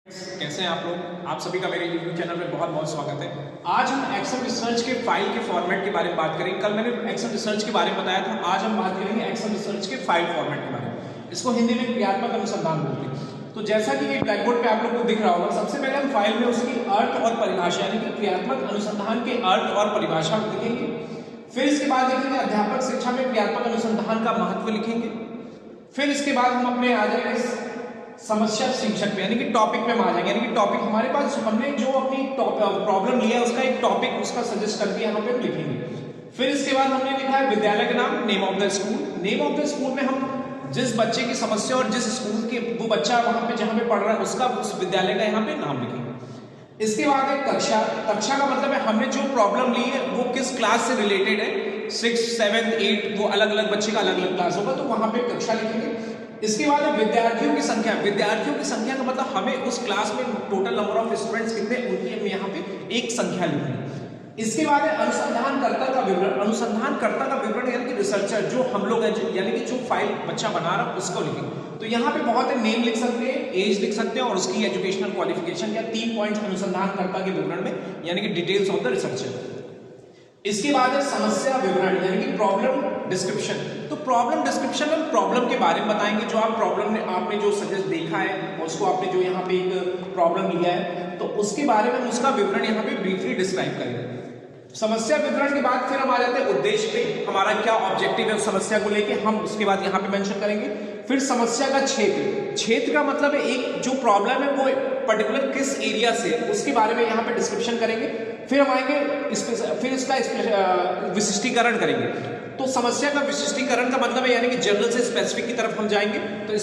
कैसे हैं आप लोग। आप सभी का मेरे यूट्यूब चैनल में बहुत बहुत स्वागत है। आज हम एक्सेल रिसर्च के फाइल के फॉर्मेट के बारे में बात करेंगे। कल मैंने एक्सेल रिसर्च के बारे में बताया था, आज हम बात करेंगे एक्सेल रिसर्च के फाइल फॉर्मेट के बारे में। इसको हिंदी में क्रियात्मक अनुसंधान बोलते हैं। तो जैसा कि ये ब्लैक बोर्ड पे आप लोग को दिख रहा होगा, सबसे पहले हम फाइल में उसकी अर्थ और परिभाषा यानी कि क्रियात्मक अनुसंधान के अर्थ और परिभाषा लिखेंगे। फिर इसके बाद लिखेंगे अध्यापक शिक्षा में क्रियात्मक अनुसंधान का महत्व लिखेंगे। फिर इसके बाद हम अपने आ जाएंगे समस्या शिक्षक पे यानी कि टॉपिक पे हम आ जाएंगे। यानी कि टॉपिक हमारे पास हमने जो अपनी प्रॉब्लम लिया है उसका एक टॉपिक उसका सजेस्ट कर दिया, यहाँ पे हम लिखेंगे। फिर इसके बाद हमने लिखा है विद्यालय का नाम, name of the school. Name of the school में हम जिस बच्चे की समस्या और जिस स्कूल के वो बच्चा वहां पे जहां पे पढ़ रहा है उसका उस विद्यालय का यहाँ पे नाम लिखेंगे। इसके बाद एक कक्षा, कक्षा का मतलब है हमने जो प्रॉब्लम ली है वो किस क्लास से रिलेटेड है, 6, 7, 8 वो अलग अलग बच्चे का अलग अलग क्लास होगा, तो वहां पे कक्षा लिखेंगे। इसके बाद विद्यार्थियों की संख्या, विद्यार्थियों की संख्या का मतलब हमें उस क्लास में टोटल नंबर ऑफ स्टूडेंट्स कितने उनकी हम यहाँ पे एक संख्या लिखेंगे। इसके बाद है अनुसंधानकर्ता का विवरण। अनुसंधानकर्ता का विवरण यानी कि रिसर्चर जो हम लोग हैं, यानी कि जो फाइल बच्चा बना रहा है उसको लिखेंगे। तो यहाँ पे बहुत है, नेम लिख सकते हैं, एज लिख सकते हैं और उसकी एजुकेशनल क्वालिफिकेशन या 3 पॉइंट्स अनुसंधानकर्ता के विवरण में यानी कि डिटेल्स ऑफ द रिसर्चर। इसके बाद है समस्या विवरण यानी कि प्रॉब्लम डिस्क्रिप्शन। तो प्रॉब्लम डिस्क्रिप्शन में प्रॉब्लम के बारे में बताएंगे, जो आप प्रॉब्लम ने आपने जो सजेस्ट देखा है और उसको आपने जो यहाँ पे एक प्रॉब्लम लिया है तो उसके बारे में उसका विवरण यहाँ पे ब्रीफली डिस्क्राइब करेंगे। समस्या विवरण के बाद फिर हम आ जाते हैं उद्देश्य पे, हमारा क्या ऑब्जेक्टिव है उस समस्या को लेके हम उसके बाद यहाँ पे मेंशन करेंगे। फिर समस्या का क्षेत्र, क्षेत्र का मतलब है एक जो प्रॉब्लम है वो पर्टिकुलर किस एरिया से, उसके बारे में यहाँ पे डिस्क्रिप्शन करेंगे। फिर हम आएंगे फिर इसका विशिष्टीकरण करेंगे। तो समस्या का विशिष्टीकरण का मतलब है यानी कि जनरल से स्पेसिफिक की तरफ हम जाएंगे। तो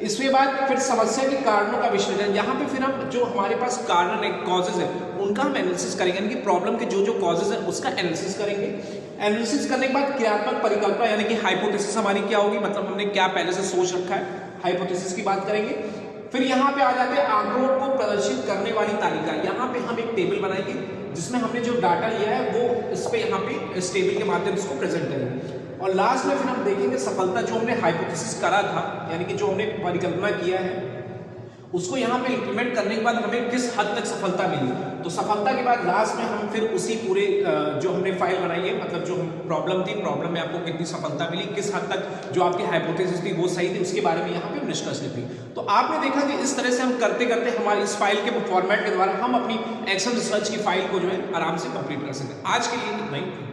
इसके बाद फिर समस्या के कारणों का विश्लेषण, यहाँ पे फिर हम जो हमारे पास कारण है, कॉजेज है, उनका हम एनालिसिस करेंगे यानी कि प्रॉब्लम के जो जो कॉजेज है उसका एनालिसिस करेंगे। एनालिसिस करने के बाद क्रियात्मक परिकल्पना यानी कि हाइपोथेसिस हमारी क्या होगी, मतलब हमने क्या पहले से सोच रखा है, हाइपोथेसिस की बात करेंगे। फिर यहाँ पे आ जाते हैं आंकड़ों को प्रदर्शित करने वाली तालिका। यहाँ पे हम एक टेबल बनाएंगे जिसमें हमने जो डाटा लिया है वो इस पे यहाँ पे इस टेबल के माध्यम से इसको प्रेजेंट करेंगे। और लास्ट में फिर हम देखेंगे सफलता, जो हमने हाइपोथेसिस करा था यानी कि जो हमने परिकल्पना किया है उसको यहाँ पे इंप्लीमेंट करने के बाद हमें किस हद तक सफलता मिली। तो सफलता के बाद लास्ट में हम फिर उसी पूरे जो हमने फाइल बनाई है, मतलब जो प्रॉब्लम थी, प्रॉब्लम में आपको कितनी सफलता मिली, किस हद तक जो आपकी हाइपोथेसिस थी वो सही थी, उसके बारे में यहाँ पे निष्कर्ष लिखी। तो आपने देखा कि इस तरह से हम करते करते हमारी इस फाइल के फॉर्मेट के द्वारा हम अपनी एक्सेल रिसर्च की फाइल को जो है आराम से कंप्लीट कर सकते हैं। आज के लिए इतना ही।